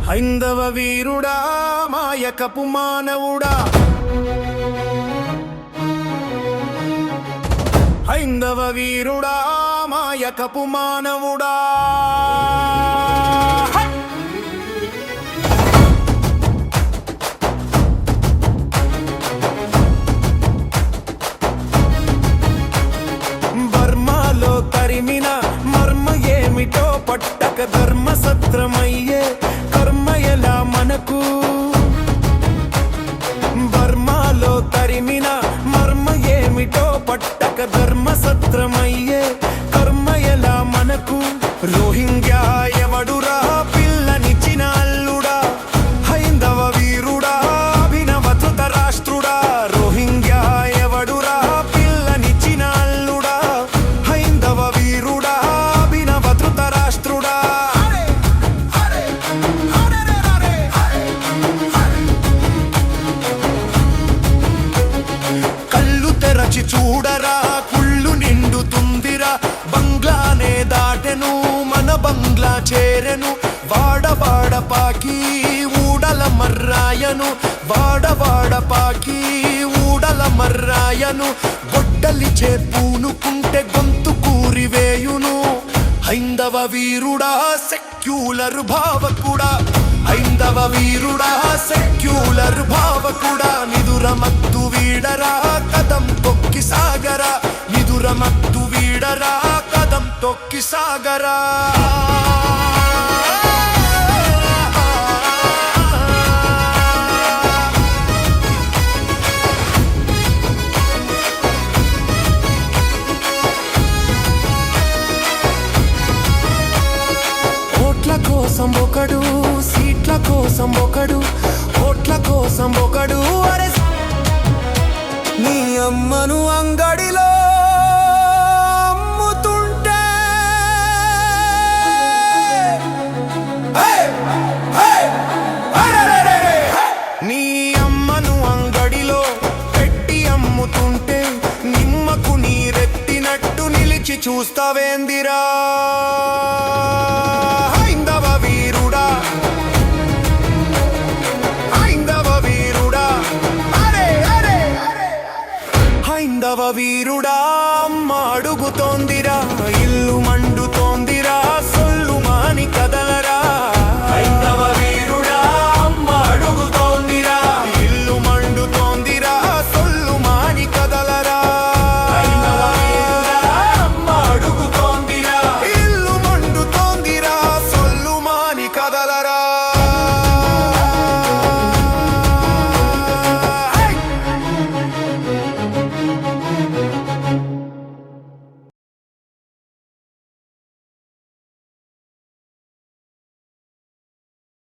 హైందవ వీరుడా మాయకపు మానవుడా, హైందవ వీరుడా మాయకపు మానవుడా. బర్మాలో తరిమిన మర్మ ఏమిటో పట్టక ధర్మసత్రమయ్యే కర్మ ఎలా మనకు. బర్మాలో తరిమిన మర్మ ఏమిటో పట్టక ధర్మసత్రమయ్యే కర్మ ఎలా మనకు. రోహింగ్యా ఎవడురా పిల్లనిచ్చిన అల్లుడా, హైందవ వీరుడా అభినవ ధృతరాష్ట్రుడా. రోహింగ్యా ఎవడురా పిల్లనిచ్చిన అల్లుడా, హైందవ వీరుడా అభినవ ధృతరాష్ట్రుడా. కళ్ళు తెరచి చూడరా కుళ్ళు నిండుతుందిరా, బంగ్లానే దాటెను మన బంగ్లా చేరెను. వాడవాడ పాకి ఊడల మర్రాయను, వాడవాడ పాకి ఊడల మర్రాయను. గొడ్డలిచే పూనుకుంటే గొంతు కూరివేయును. హైందవ వీరుడా సెక్యులర్ భావకుడా, హైందవ వీరుడా సెక్యులర్ భావకుడా. నిదురమత్తు వీడరా కదం తొక్కి సాగరా, నిదురమత్తు వీడరా కదం తొక్కి సాగరా. ఓట్ల కోసం ఒకడు, సీట్ల కోసం ఒకడు, ఓట్ల కోసం ఒకడు. అరే నీ అమ్మను అంగడిలో అమ్ముతుంటే, నీ అమ్మను అంగడిలో పెట్టి అమ్ముతుంటే నిమ్మకు నీరెత్తినట్టు నిలిచి చూస్తావేందిరా. హైందవ వీరుడా, హైందవ వీరుడా, అరే అరే హైందవ వీరుడా